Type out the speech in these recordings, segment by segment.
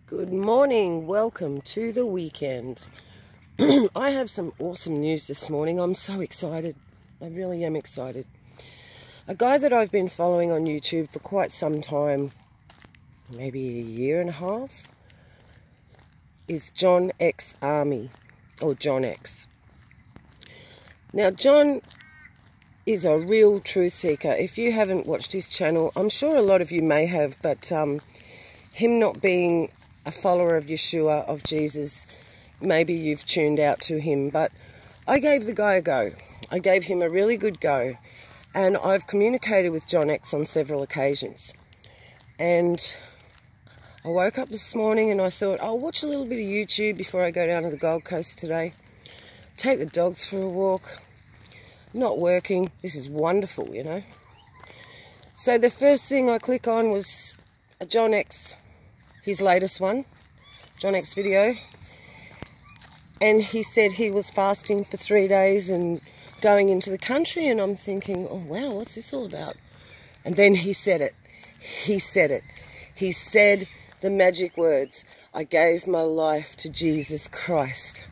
Good morning, welcome to the weekend. I have some awesome news this morning. I'm so excited. I really am excited. A guy that I've been following on YouTube for quite some time, maybe a year and a half, is Jon X Army, or Jon X. Now, Jon is a real truth seeker. If you haven't watched his channel, I'm sure a lot of you may have, but him not being a follower of Yeshua, of Jesus, maybe you've tuned out to him, but I gave the guy a go. I gave him a really good go, and I've communicated with Jon X on several occasions. And I woke up this morning and I thought, I'll watch a little bit of YouTube before I go down to the Gold Coast today. Take the dogs for a walk. Not working. This is wonderful, you know. So the first thing I click on was a Jon X, his latest one, Jon X video. And he said he was fasting for 3 days and going into the country. And I'm thinking, oh, wow, what's this all about? And then he said it. He said it. He said the magic words, I gave my life to Jesus Christ.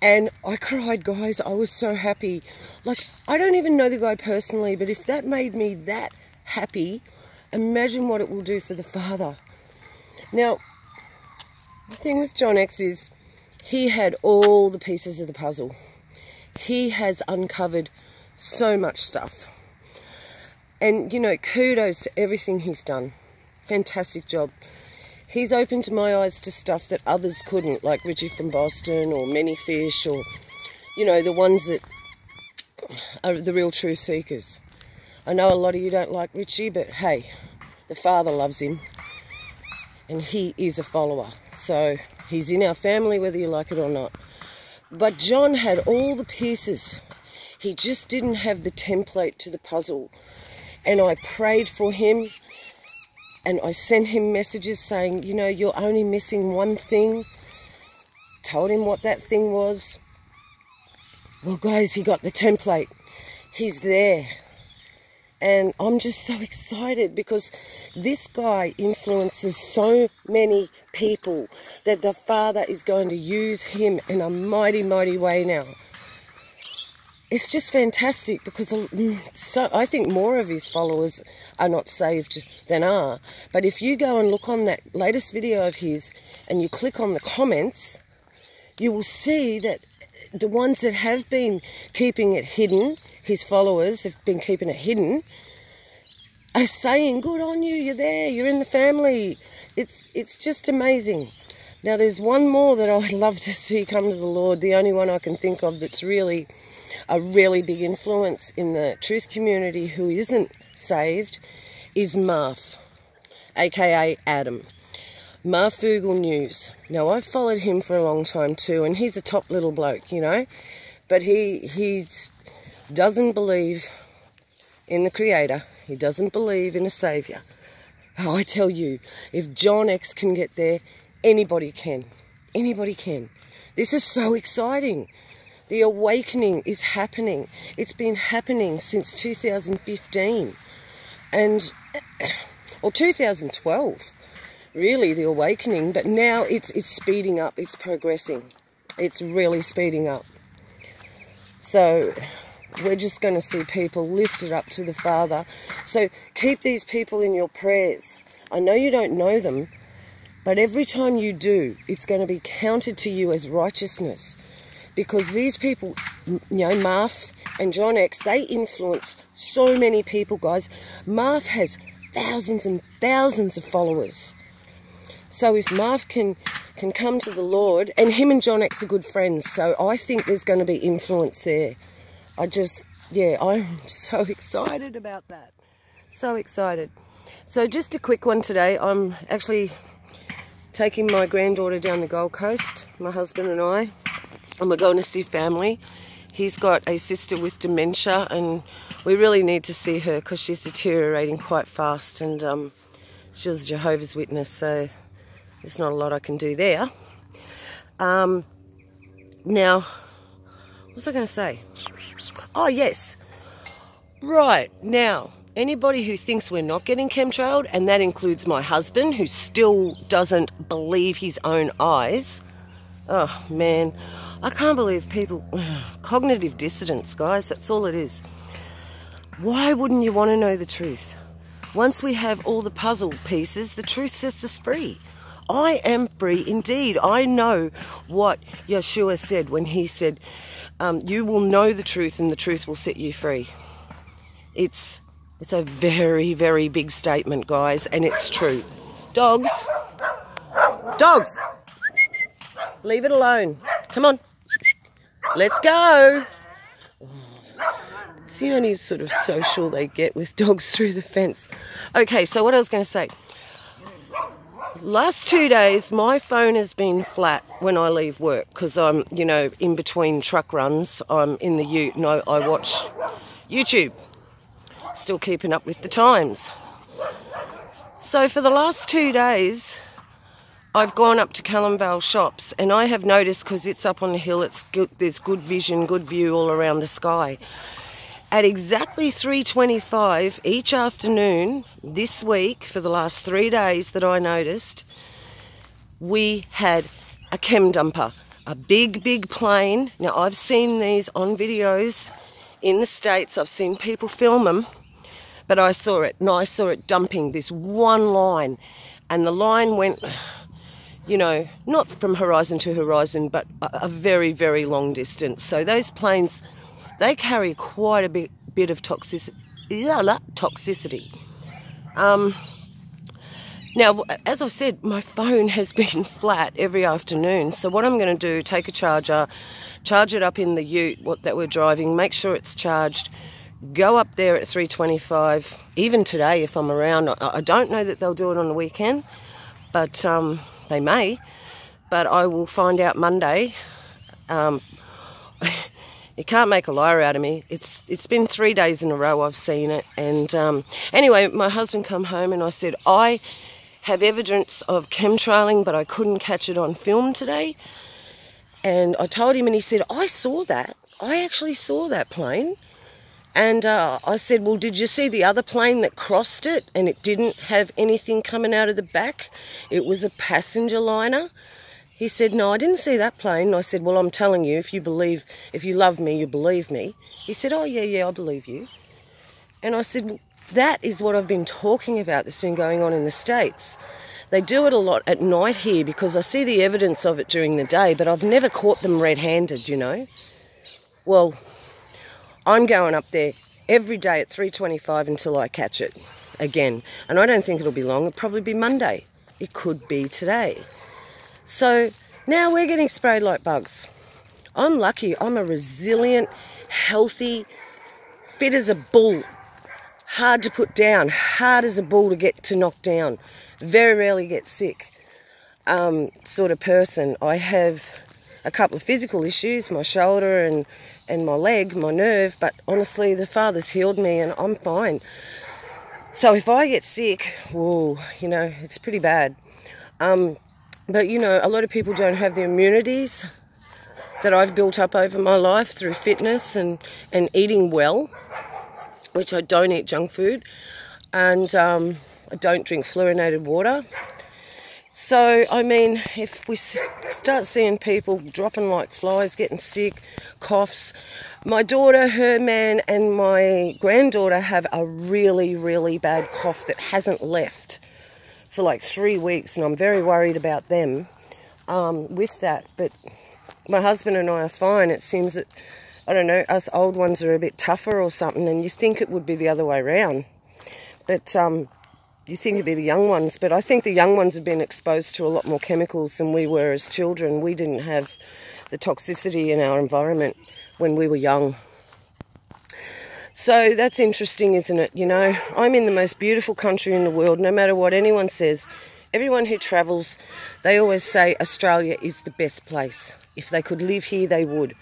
And I cried, guys. I was so happy. Like, I don't even know the guy personally, but if that made me that happy, imagine what it will do for the Father. Now, the thing with Jon X is he had all the pieces of the puzzle. He has uncovered so much stuff. And, you know, kudos to everything he's done. Fantastic job. He's opened my eyes to stuff that others couldn't, like Richie from Boston or Many Fish, or, you know, the ones that are the real true seekers. I know a lot of you don't like Richie, but hey, the Father loves him. And he is a follower. So he's in our family, whether you like it or not. But Jon had all the pieces. He just didn't have the template to the puzzle. And I prayed for him. And I sent him messages saying, you know, you're only missing one thing. Told him what that thing was. Well, guys, he got the template. He's there. And I'm just so excited because this guy influences so many people that the Father is going to use him in a mighty, mighty way now. It's just fantastic because I think more of his followers are not saved than are. But if you go and look on that latest video of his and you click on the comments, you will see that the ones that have been keeping it hidden, his followers have been keeping it hidden, are saying, good on you, you're there, you're in the family. It's just amazing. Now there's one more that I'd love to see come to the Lord, the only one I can think of that's really a really big influence in the truth community who isn't saved is Marf, aka Adam. Marfoogle News. Now, I've followed him for a long time too, and he's a top little bloke, you know, but he doesn't believe in the Creator. He doesn't believe in a Saviour. Oh, I tell you, if Jon X can get there, anybody can. Anybody can. This is so exciting. The awakening is happening. It's been happening since 2015. And, or 2012. Really, the awakening, but now it's speeding up, it's progressing. It's really speeding up. So we're just going to see people lifted up to the Father. So keep these people in your prayers. I know you don't know them, but every time you do, it's going to be counted to you as righteousness. Because these people, you know, Marf and Jon X, they influence so many people, guys. Marf has thousands and thousands of followers. So if Marf can come to the Lord, and him and Jon X are good friends, so I think there's going to be influence there. I'm so excited about that. So excited. So just a quick one today. I'm actually taking my granddaughter down the Gold Coast, my husband and I, and we're going to see family. He's got a sister with dementia, and we really need to see her because she's deteriorating quite fast, and she's a Jehovah's Witness, so there's not a lot I can do there. Now, what was I going to say? Oh, yes. Right, now, Anybody who thinks we're not getting chemtrailed, and that includes my husband, who still doesn't believe his own eyes. Oh, man. I can't believe people... Cognitive dissonance, guys. That's all it is. Why wouldn't you want to know the truth? Once we have all the puzzle pieces, the truth sets us free. I am free indeed. I know what Yeshua said when he said, you will know the truth and the truth will set you free. It's a very, very big statement, guys, and it's true. Dogs. Dogs. Leave it alone. Come on. Let's go. It's the only sort of social they get with dogs through the fence. Okay, so what I was going to say. Last 2 days, my phone has been flat when I leave work because I'm, you know, in between truck runs. I'm in the ute and I watch YouTube. Still keeping up with the times. So for the last 2 days, I've gone up to Callumvale Shops and I have noticed, because it's up on the hill, it's good, there's good vision, good view all around the sky. At exactly 3:25 each afternoon this week, for the last 3 days that I noticed, we had a chem dumper, a big, big plane. Now, I've seen these on videos in the States. I've seen people film them, but I saw it, and I saw it dumping this one line, and the line went, you know, not from horizon to horizon, but a very, very long distance. So those planes, they carry quite a bit of toxicity. Now, as I said, my phone has been flat every afternoon. So what I'm going to do, take a charger, charge it up in the ute that we're driving, make sure it's charged, go up there at 3:25, even today if I'm around. I don't know that they'll do it on the weekend, but they may. But I will find out Monday. You can't make a liar out of me. It's been 3 days in a row I've seen it. And anyway, my husband come home and I said, I have evidence of chemtrailing, but I couldn't catch it on film today. And I told him, and he said, I saw that. I actually saw that plane. And I said, well, did you see the other plane that crossed it and it didn't have anything coming out of the back? It was a passenger liner. He said, no, I didn't see that plane. And I said, well, I'm telling you, if you love me, you believe me. He said, oh, yeah, I believe you. And I said, well, that is what I've been talking about that's been going on in the States. They do it a lot at night here because I see the evidence of it during the day, but I've never caught them red-handed, you know. Well, I'm going up there every day at 3:25 until I catch it again. And I don't think it'll be long. It'll probably be Monday. It could be today. So now we're getting sprayed like bugs. I'm lucky. I'm a resilient, healthy, fit as a bull, hard to put down, hard as a bull to knock down, very rarely get sick sort of person. I have a couple of physical issues, my shoulder and my leg, my nerve, but honestly the Father's healed me and I'm fine. So if I get sick, whoa, you know, it's pretty bad. But, you know, a lot of people don't have the immunities that I've built up over my life through fitness and eating well, which I don't eat junk food, and I don't drink fluorinated water. So, I mean, if we start seeing people dropping like flies, getting sick, coughs. My daughter, her man, and my granddaughter have a really, really bad cough that hasn't left for like 3 weeks, and I'm very worried about them with that. But my husband and I are fine. It seems that, I don't know, us old ones are a bit tougher or something, and you think it would be the other way around. But you think it'd be the young ones, but I think the young ones have been exposed to a lot more chemicals than we were as children. We didn't have the toxicity in our environment when we were young. So that's interesting, isn't it? You know, I'm in the most beautiful country in the world, no matter what anyone says. Everyone who travels, they always say Australia is the best place. If they could live here, they would.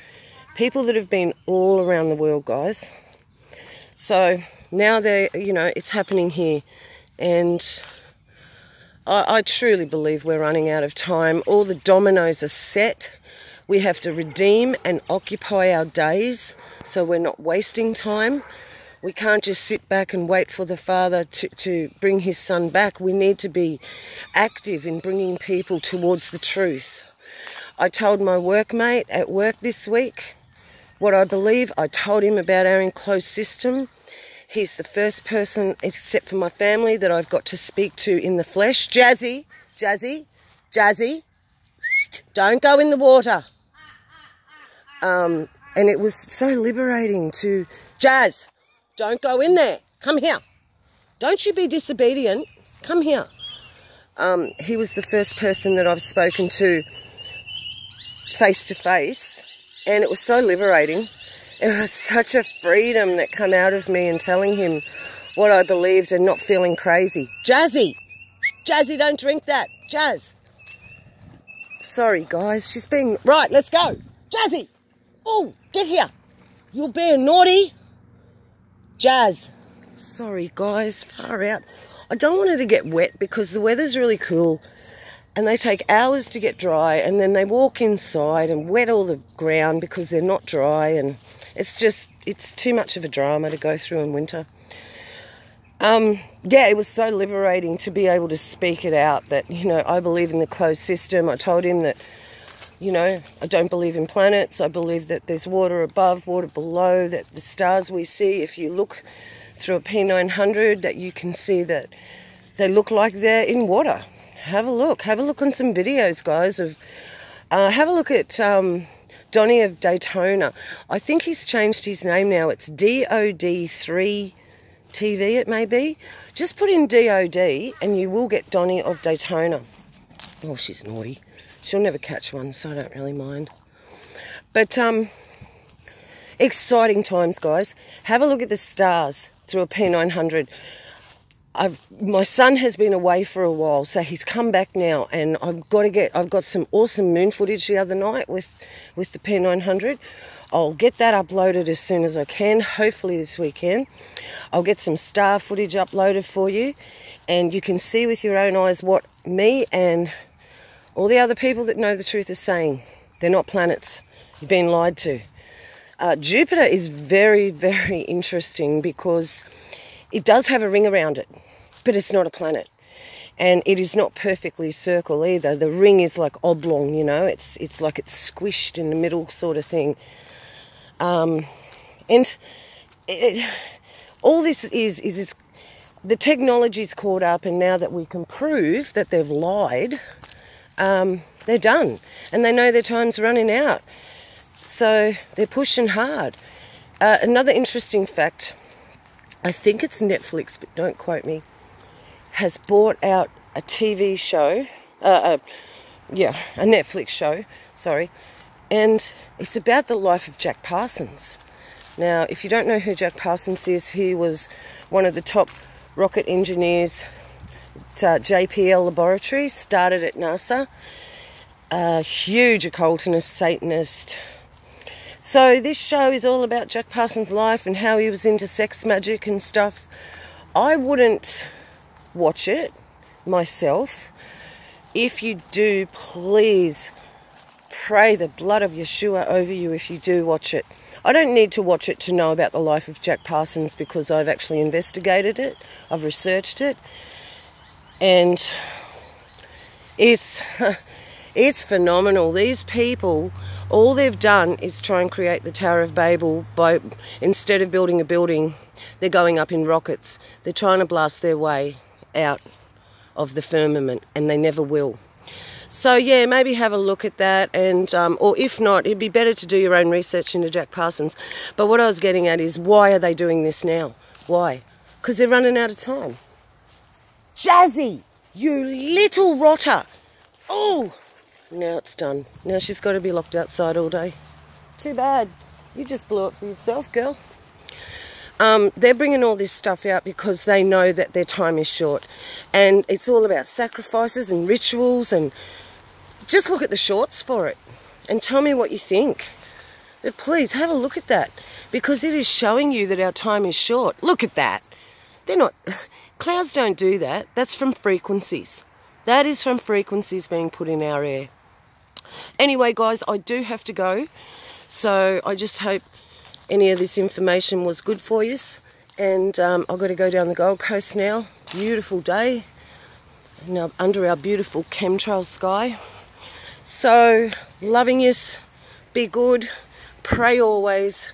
People that have been all around the world, guys. So now you know, it's happening here. And I truly believe we're running out of time. All the dominoes are set. We have to redeem and occupy our days so we're not wasting time. We can't just sit back and wait for the Father to bring his Son back. We need to be active in bringing people towards the truth. I told my workmate at work this week what I believe. I told him about our enclosed system. He's the first person, except for my family, that I've got to speak to in the flesh. Jazzy, Jazzy, Jazzy, don't go in the water. And it was so liberating to... Jazz, don't go in there. Come here. Don't you be disobedient. Come here. He was the first person that I've spoken to face to face, and it was so liberating. It was such a freedom that came out of me in telling him what I believed and not feeling crazy. Jazzy! Jazzy, don't drink that. Jazz. Sorry, guys. She's being... Right, let's go. Jazzy! Oh, get here. You're being naughty. Jazz. Sorry, guys. Far out. I don't want her to get wet because the weather's really cool and they take hours to get dry, and then they walk inside and wet all the ground because they're not dry, and it's too much of a drama to go through in winter. Yeah, it was so liberating to be able to speak it out that, you know, I believe in the closed system. I told him that, you know, I don't believe in planets. I believe that there's water above, water below, that the stars we see, if you look through a P900, that you can see that they look like they're in water. Have a look. Have a look on some videos, guys. Have a look at Donnie of Daytona. I think he's changed his name now. It's DOD3 TV, it may be. Just put in DOD and you will get Donnie of Daytona. Oh, she's naughty. She'll never catch one, so I don't really mind. But exciting times, guys. Have a look at the stars through a P900. My son has been away for a while, so he's come back now, and I've got some awesome moon footage the other night with the P900. I'll get that uploaded as soon as I can, hopefully this weekend. I'll get some star footage uploaded for you, and you can see with your own eyes what me and all the other people that know the truth are saying. They're not planets. You've been lied to. Jupiter is very, very interesting because it does have a ring around it, but it's not a planet. And it is not perfectly circle either. The ring is like oblong, you know. It's like it's squished in the middle sort of thing. All this is the technology's caught up, and now that we can prove that they've lied, they're done. And they know their time's running out. So they're pushing hard. Another interesting fact, I think it's Netflix, but don't quote me, has bought out a TV show, a Netflix show, sorry, and it's about the life of Jack Parsons. Now, if you don't know who Jack Parsons is, he was one of the top rocket engineers at JPL Laboratories, started at NASA, a huge occultist, Satanist. So this show is all about Jack Parsons' life and how he was into sex magic and stuff. I wouldn't watch it myself. If you do, please pray the blood of Yeshua over you if you do watch it. I don't need to watch it to know about the life of Jack Parsons because I've actually investigated it. I've researched it. And it's phenomenal. These people, all they've done is try and create the Tower of Babel by, instead of building a building, they're going up in rockets. They're trying to blast their way out of the firmament, and they never will. So yeah, maybe have a look at that, and or if not, it'd be better to do your own research into Jack Parsons. But what I was getting at is, why are they doing this now? Why? Because they're running out of time. Jazzy, you little rotter. Oh, now it's done. Now she's got to be locked outside all day. Too bad. You just blew it for yourself, girl. They're bringing all this stuff out because they know that their time is short. And it's all about sacrifices and rituals, and just look at the shorts for it and tell me what you think. But please have a look at that, because it is showing you that our time is short. Look at that. They're not... Clouds don't do that. That's from frequencies. That is from frequencies being put in our air. Anyway, guys, I do have to go. So I just hope any of this information was good for you. And I've got to go down the Gold Coast now. Beautiful day. Now under our beautiful chemtrail sky. So, loving yous, be good, pray always.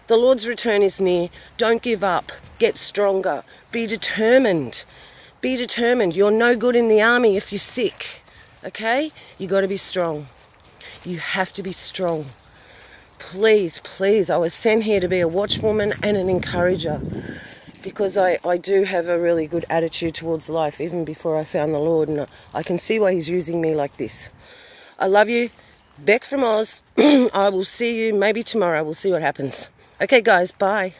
The Lord's return is near. Don't give up. Get stronger. Be determined. Be determined. You're no good in the army if you're sick. Okay? You got to be strong. You have to be strong. Please, please, I was sent here to be a watchwoman and an encourager, because I do have a really good attitude towards life, even before I found the Lord, and I can see why he's using me like this. I love you. Beck from Oz. I will see you maybe tomorrow. We'll see what happens. Okay, guys, bye.